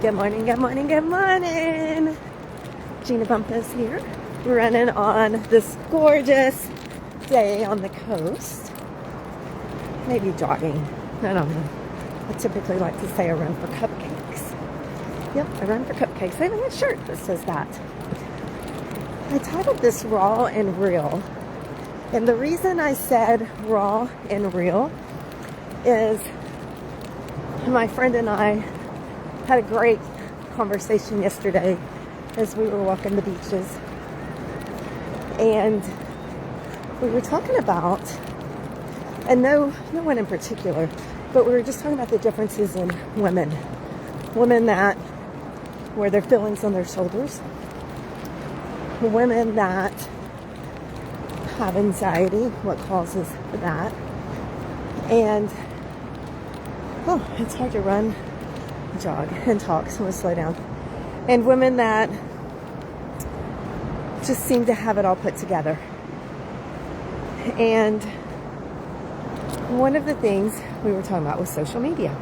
Good morning, good morning, good morning. Gina Bumpus here, running on this gorgeous day on the coast. Maybe jogging, I don't know. I typically like to say I run for cupcakes. Yep, I run for cupcakes. I have a shirt that says that. I titled this Raw and Real. And the reason I said raw and real is my friend and I had a great conversation yesterday as we were walking the beaches. And we were talking about, and no one in particular, but we were just talking about the differences in women. Women that wear their feelings on their shoulders. Women that have anxiety, what causes that. And, it's hard to run, jog, and talk, so I'm going to slow down. And women that just seem to have it all put together. And one of the things we were talking about was social media.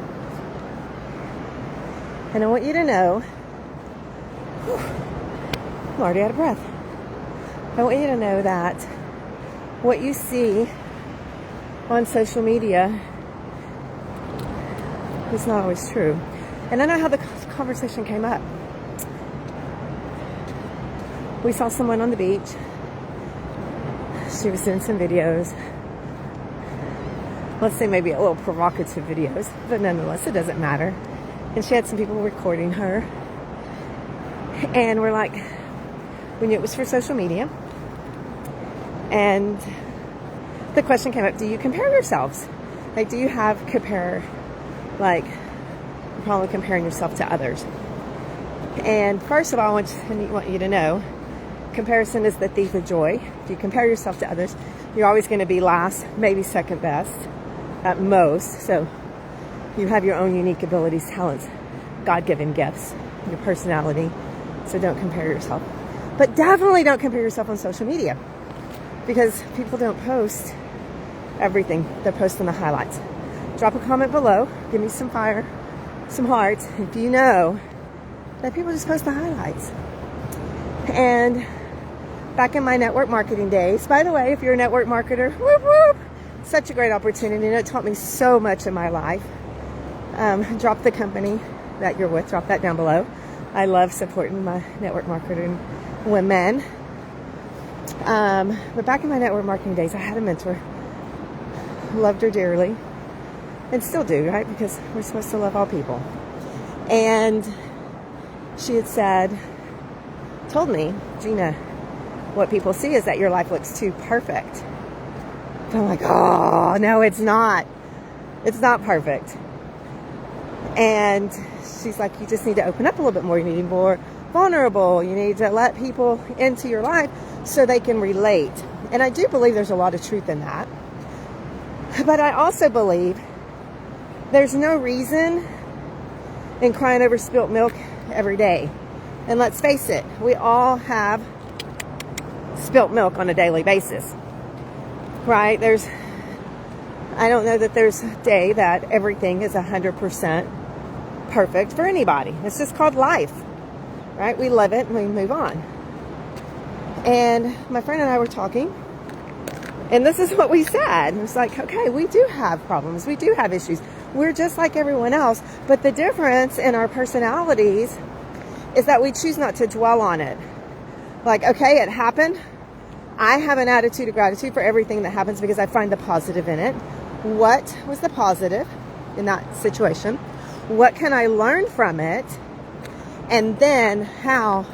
And I want you to know, I'm already out of breath. I want you to know that what you see on social media is not always true. And I know how the conversation came up. We saw someone on the beach. She was doing some videos. Let's say maybe a little provocative videos, but nonetheless, it doesn't matter. And she had some people recording her. And we're like, we knew it was for social media. And the question came up, do you compare yourselves? Like, do you have a problem with comparing yourself to others? And first of all, I want you to know, comparison is the thief of joy. If you compare yourself to others, you're always going to be last, maybe second best at most. So you have your own unique abilities, talents, God-given gifts, your personality. So don't compare yourself. But definitely don't compare yourself on social media, because people don't post everything. They're posting the highlights. Drop a comment below. Give me some fire, some hearts, if you know that people just post the highlights. And back in my network marketing days, by the way, if you're a network marketer, whoop, whoop, such a great opportunity, and it taught me so much in my life. Drop the company that you're with, drop that down below. I love supporting my network marketing women. But back in my network marketing days, I had a mentor. Loved her dearly. And still do, right? Because we're supposed to love all people. And she had told me, Gina, what people see is that your life looks too perfect. And I'm like, oh, no, it's not. It's not perfect. And she's like, you just need to open up a little bit more. You need to be more vulnerable. You need to let people into your life so they can relate. And I do believe there's a lot of truth in that. But I also believe there's no reason in crying over spilt milk every day. And let's face it, we all have spilt milk on a daily basis, right? I don't know that there's a day that everything is 100% perfect for anybody. It's just called life, right? We live it and we move on. And my friend and I were talking, and this is what we said. It was like, okay, we do have problems. We do have issues. We're just like everyone else. But the difference in our personalities is that we choose not to dwell on it. Like, okay, it happened. I have an attitude of gratitude for everything that happens because I find the positive in it. What was the positive in that situation? What can I learn from it? And then how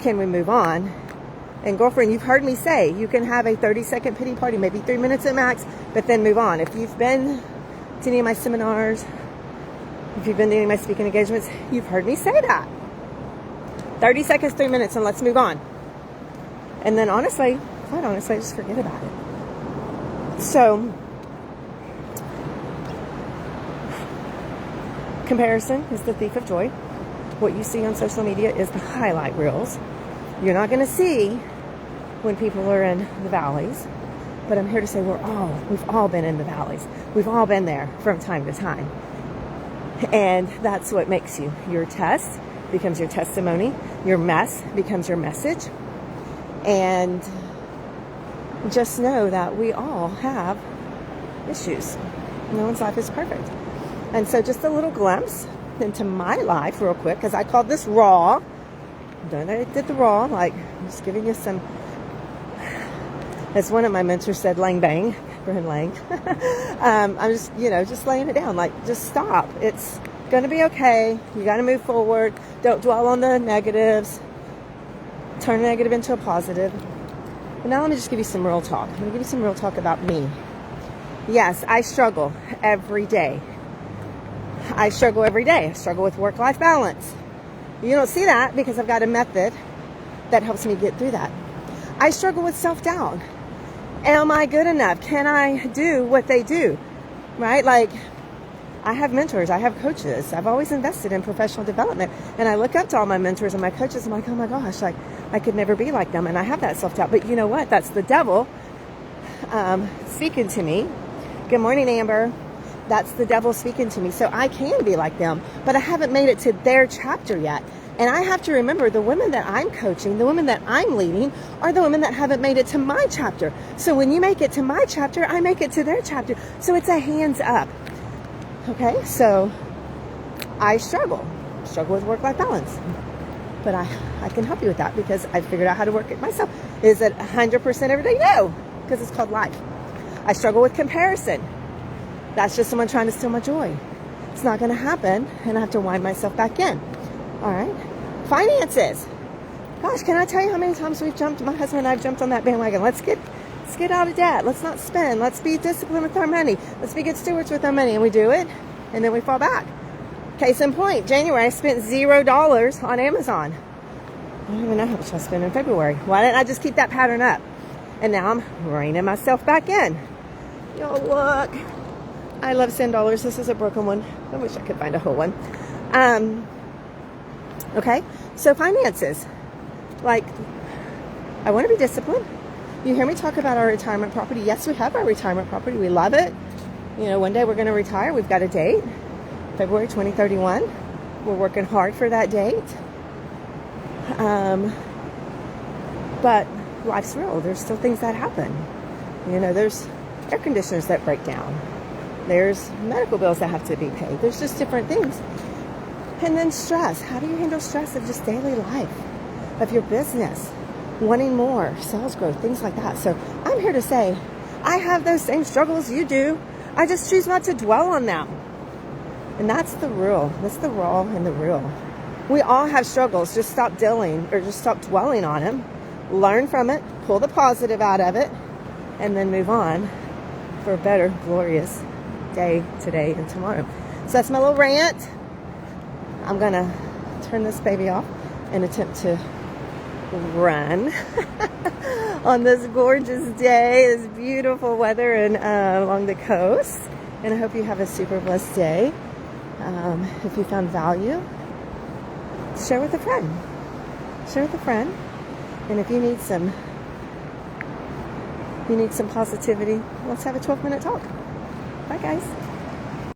can we move on? And girlfriend, you've heard me say, you can have a 30-second pity party, maybe 3 minutes at max, but then move on. If you've been to any of my seminars, if you've been to any of my speaking engagements, you've heard me say that. 30 seconds, 3 minutes, and let's move on. And then quite honestly, just forget about it. So, comparison is the thief of joy. What you see on social media is the highlight reels. You're not going to see when people are in the valleys, but I'm here to say we've all been in the valleys. We've all been there from time to time. And that's what makes you. Your test becomes your testimony. Your mess becomes your message. And just know that we all have issues. No one's life is perfect. And so just a little glimpse into my life real quick, because I called this raw. Then I did the raw, like I'm just giving you some, as one of my mentors said, lang bang, Brian Lang. I'm just, just laying it down, like just stop. It's going to be okay. You got to move forward. Don't dwell on the negatives. Turn a negative into a positive. And now let me just give you some real talk. I'm going to give you some real talk about me. Yes, I struggle every day. I struggle every day. I struggle with work-life balance. You don't see that because I've got a method that helps me get through that. I struggle with self-doubt. Am I good enough? Can I do what they do? Right? Like, I have mentors. I have coaches. I've always invested in professional development. And I look up to all my mentors and my coaches. I'm like, oh my gosh, I could never be like them. And I have that self-doubt. But you know what? That's the devil speaking to me. Good morning, Amber. That's the devil speaking to me. So I can be like them, but I haven't made it to their chapter yet. And I have to remember the women that I'm coaching, the women that I'm leading, are the women that haven't made it to my chapter. So when you make it to my chapter, I make it to their chapter. So it's a hands up. Okay, so I struggle with work-life balance. But I can help you with that because I figured out how to work it myself. Is it 100% every day? No, because it's called life. I struggle with comparison. That's just someone trying to steal my joy. It's not going to happen, and I have to wind myself back in. All right. Finances. Gosh, can I tell you how many times my husband and I have jumped on that bandwagon? Let's get out of debt. Let's not spend. Let's be disciplined with our money. Let's be good stewards with our money. And we do it, and then we fall back. Case in point, January, I spent $0 on Amazon. I don't even know how much I spent in February. Why didn't I just keep that pattern up? And now I'm reining myself back in. Y'all look. I love $10. This is a broken one. I wish I could find a whole one. Okay, so finances. Like, I want to be disciplined. You hear me talk about our retirement property. Yes, we have our retirement property. We love it. One day we're going to retire. We've got a date, February 2031. We're working hard for that date. But life's real. There's still things that happen. There's air conditioners that break down. There's medical bills that have to be paid. There's just different things. And then stress. How do you handle stress of just daily life, of your business, wanting more, sales growth, things like that? So I'm here to say, I have those same struggles you do. I just choose not to dwell on them. And that's the real. That's the raw and the real. We all have struggles. Just stop stop dwelling on them. Learn from it. Pull the positive out of it. And then move on for a better, glorious day today and tomorrow. So that's my little rant. I'm going to turn this baby off and attempt to run on this gorgeous day, this beautiful weather and along the coast. And I hope you have a super blessed day. If you found value, share with a friend. Share with a friend. And if you need some positivity, let's have a 12-minute talk. Bye, guys.